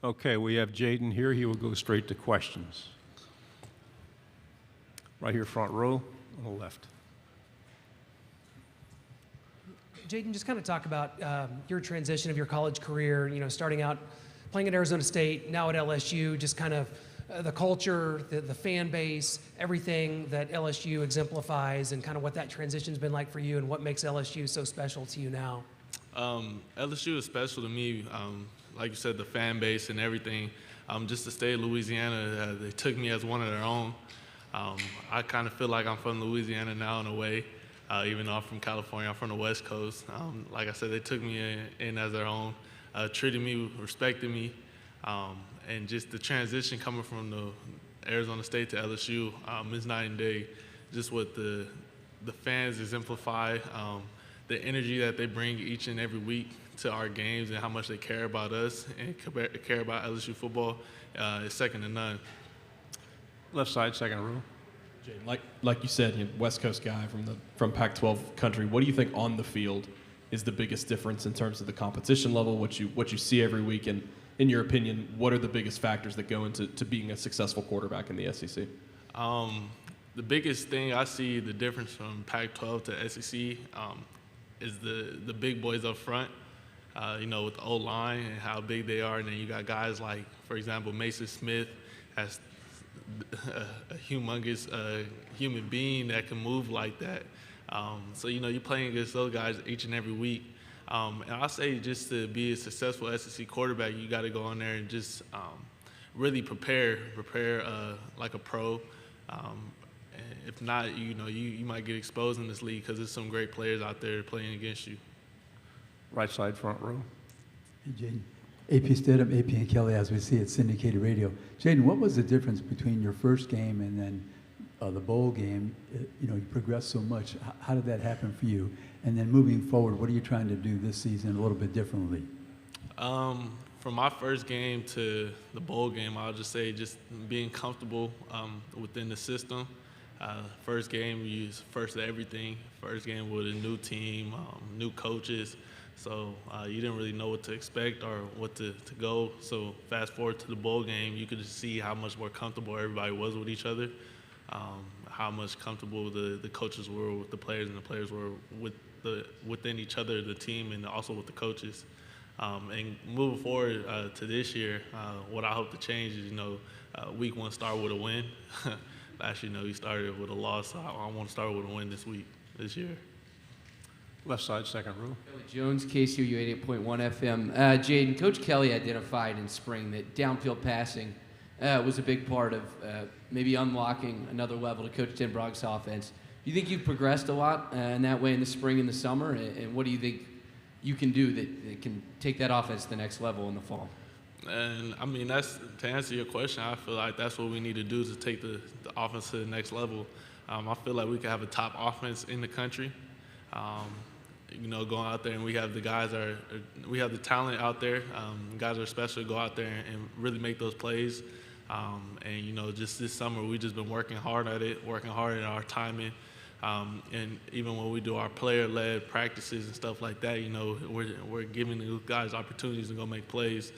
Okay, we have Jayden here. He will go straight to questions. Right here, front row, on the left. Jayden, just kind of talk about your transition of your college career, you know, starting out playing at Arizona State, now at LSU, just kind of the culture, the fan base, everything that LSU exemplifies, and kind of what that transition's been like for you and what makes LSU so special to you now. LSU is special to me. Like you said, the fan base and everything. Just to stay in Louisiana, they took me as one of their own. I kind of feel like I'm from Louisiana now in a way, even though I'm from California. I'm from the West Coast. Like I said, they took me in as their own, treated me, respected me, and just the transition coming from the Arizona State to LSU is night and day. Just what the fans exemplify, the energy that they bring each and every week to our games and how much they care about us and care about LSU football is second to none. Left side, second row. Jayden, like you said, you're a West Coast guy from Pac-12 country. What do you think on the field is the biggest difference in terms of the competition level, what you see every week, and in your opinion, what are the biggest factors that go into being a successful quarterback in the SEC? The biggest thing I see the difference from Pac-12 to SEC is the big boys up front. You know, with the O-line and how big they are, and then you got guys like, for example, Mason Smith has a humongous human being that can move like that. So, you know, you're playing against those guys each and every week. And I say just to be a successful SEC quarterback, you got to go in there and just really prepare like a pro. If not, you know, you might get exposed in this league because there's some great players out there playing against you. Right side, front row. Hey, Jayden. AP Stidham, AP and Kelly, as we see it, syndicated radio. Jayden, what was the difference between your first game and then the bowl game? You know, you progressed so much. How did that happen for you? And then moving forward, what are you trying to do this season a little bit differently? From my first game to the bowl game, I'll just say just being comfortable within the system. First game, you first at everything. First game with a new team, new coaches. So you didn't really know what to expect or what to go. So fast forward to the bowl game, you could just see how much more comfortable everybody was with each other, how much comfortable the coaches were with the players and the players were within each other, the team, and also with the coaches. And moving forward to this year, what I hope to change is, you know, week one start with a win. Last year, you know, we started with a loss, so I want to start with a win this year. Left side, second row. Kelly Jones, KCOU 88.1 FM. Jayden, Coach Kelly identified in spring that downfield passing was a big part of maybe unlocking another level to Coach Denbrock's offense. Do you think you've progressed a lot in that way in the spring and the summer? And what do you think you can do that can take that offense to the next level in the fall? And I mean, that's to answer your question. I feel like that's what we need to do to take the offense to the next level. I feel like we could have a top offense in the country. You know, going out there and we have the guys we have the talent out there. Guys are special to go out there and really make those plays. And you know, just this summer we just been working hard at it, working hard at our timing. And even when we do our player-led practices and stuff like that, you know, we're giving the guys opportunities to go make plays.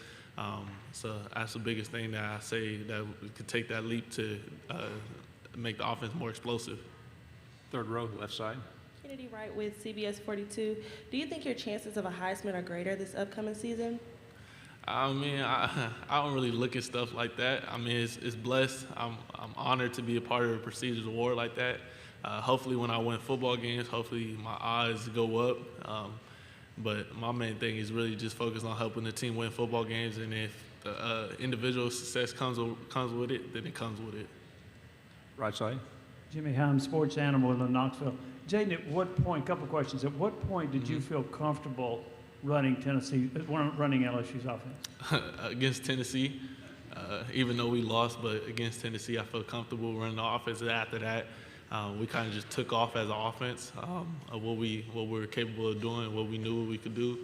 So that's the biggest thing that I say that we could take that leap to make the offense more explosive. Third row, left side. Kennedy Wright with CBS 42. Do you think your chances of a Heisman are greater this upcoming season? I mean, I don't really look at stuff like that. I mean, it's blessed. I'm honored to be a part of a prestigious award like that. Hopefully when I win football games, hopefully my odds go up. But my main thing is really just focus on helping the team win football games, and if individual success comes with it, then it comes with it. Right side. Jimmy Hahn, sports animal in Knoxville. Jayden, at what point, couple questions, at what point did you feel comfortable running LSU's offense? Against Tennessee, even though we lost, but against Tennessee, I felt comfortable running the offense. After that, we kind of just took off as an offense of what we were capable of doing, what we knew we could do.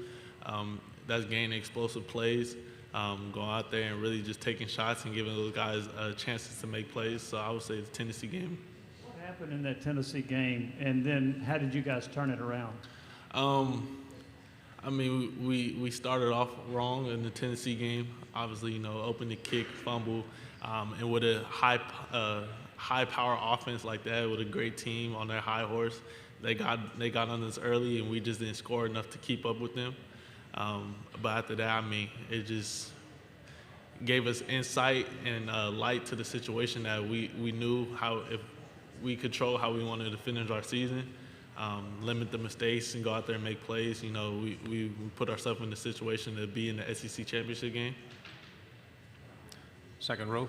That's gaining explosive plays, going out there and really just taking shots and giving those guys chances to make plays. So I would say the Tennessee game. What happened in that Tennessee game, and then how did you guys turn it around? I mean, we started off wrong in the Tennessee game. Obviously, you know, open the kick, fumble, and with a high power offense like that, with a great team on their high horse, they got on us early, and we just didn't score enough to keep up with them. But after that, I mean, it just gave us insight and light to the situation that we knew how, if we control how we wanted to finish our season, limit the mistakes and go out there and make plays. You know, we put ourselves in the situation to be in the SEC championship game. Second row.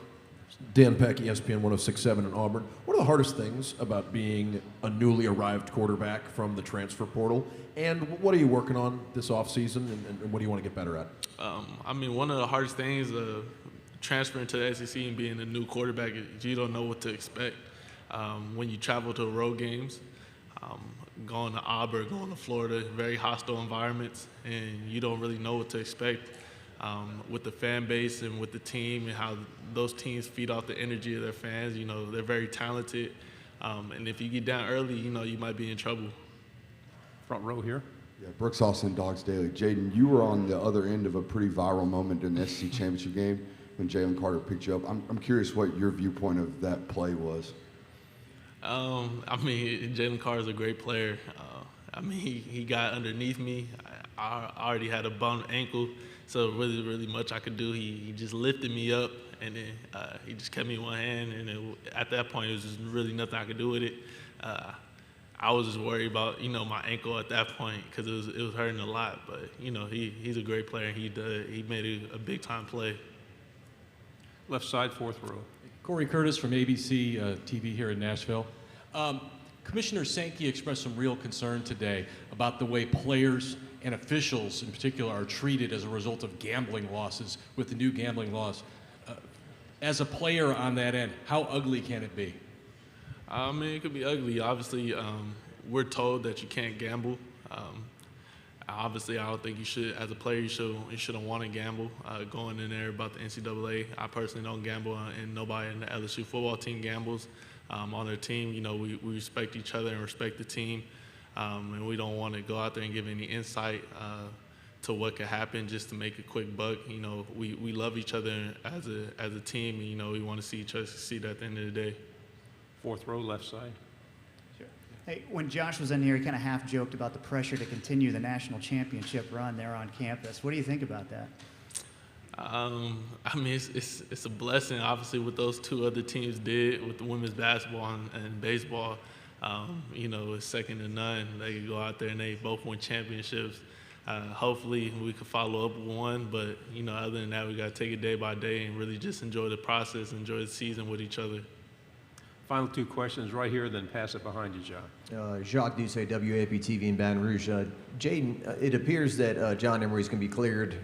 Dan Peck, ESPN 106.7 in Auburn. What are the hardest things about being a newly arrived quarterback from the transfer portal? And what are you working on this offseason, and what do you want to get better at? I mean, one of the hardest things transferring to the SEC and being a new quarterback is you don't know what to expect. When you travel to road games, going to Auburn, going to Florida, very hostile environments, and you don't really know what to expect with the fan base and with the team and how those teams feed off the energy of their fans. You know, they're very talented, and if you get down early, you know, you might be in trouble. Front row here. Yeah, Brooks Austin, Dogs Daily. Jayden, you were on the other end of a pretty viral moment in the SEC championship game when Jalen Carter picked you up. I'm curious what your viewpoint of that play was. I mean, Jalen Carter is a great player. I mean, he got underneath me. I already had a bum ankle, so really much I could do. He just lifted me up, and then he just kept me in one hand. And at that point, it was just really nothing I could do with it. I was just worried about, you know, my ankle at that point because it was hurting a lot. But you know, he's a great player. He made a big time play. Left side, fourth row. Corey Curtis from ABC TV here in Nashville. Commissioner Sankey expressed some real concern today about the way players and officials in particular are treated as a result of gambling losses with the new gambling laws. As a player on that end, how ugly can it be? I mean, it could be ugly. Obviously, we're told that you can't gamble. Obviously, I don't think you should, as a player, you shouldn't want to gamble going in there about the NCAA. I personally don't gamble, and nobody in the LSU football team gambles on their team. You know, we respect each other and respect the team, and we don't want to go out there and give any insight to what could happen just to make a quick buck. You know, we love each other as a team, and you know, we want to see each other succeed at the end of the day. Fourth row, left side. Hey, when Josh was in here, he kind of half joked about the pressure to continue the national championship run there on campus. What do you think about that? I mean, it's a blessing, obviously, what those two other teams did with the women's basketball and baseball. You know, it's second to none. They could go out there and they both win championships. Hopefully, we could follow up with one, but, you know, other than that, we got to take it day by day and really just enjoy the process, enjoy the season with each other. Final two questions right here, then pass it behind you, John. Jacques Doucet, WAP-TV in Baton Rouge. Jayden, it appears that John Emery is going to be cleared,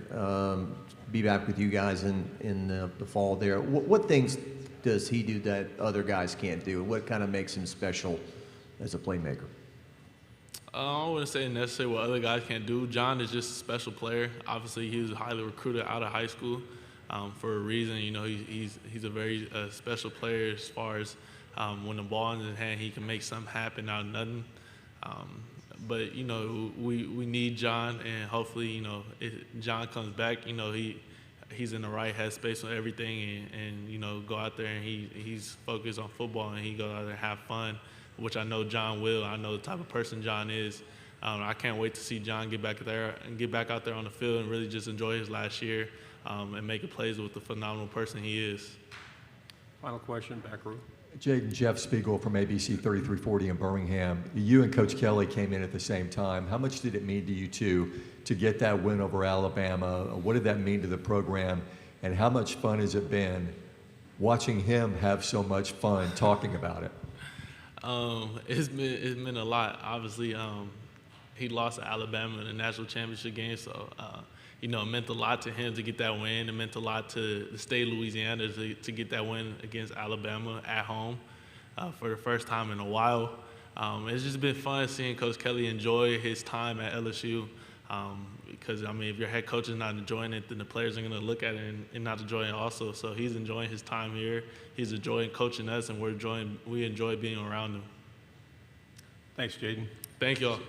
be back with you guys in the fall there. What things does he do that other guys can't do? What kind of makes him special as a playmaker? I wouldn't say necessarily what other guys can't do. John is just a special player. Obviously, he was highly recruited out of high school for a reason. You know, he's a very special player as far as when the ball in his hand, he can make something happen out of nothing. But, you know, we need John, and hopefully, you know, if John comes back, you know, he's in the right headspace with everything and, you know, go out there and he's focused on football and he go out there and have fun, which I know John will. I know the type of person John is. I can't wait to see John get back out there on the field and really just enjoy his last year and make plays with the phenomenal person he is. Final question, back row. Jayden, Jeff Spiegel from ABC 3340 in Birmingham. You and Coach Kelly came in at the same time. How much did it mean to you two to get that win over Alabama? What did that mean to the program? And how much fun has it been watching him have so much fun talking about it? It's been a lot. Obviously, he lost to Alabama in the national championship game, so you know, it meant a lot to him to get that win. It meant a lot to the state of Louisiana to get that win against Alabama at home for the first time in a while. It's just been fun seeing Coach Kelly enjoy his time at LSU because, I mean, if your head coach is not enjoying it, then the players are going to look at it and not enjoy it also. So he's enjoying his time here. He's enjoying coaching us, and we enjoy being around him. Thanks, Jayden. Thank y'all.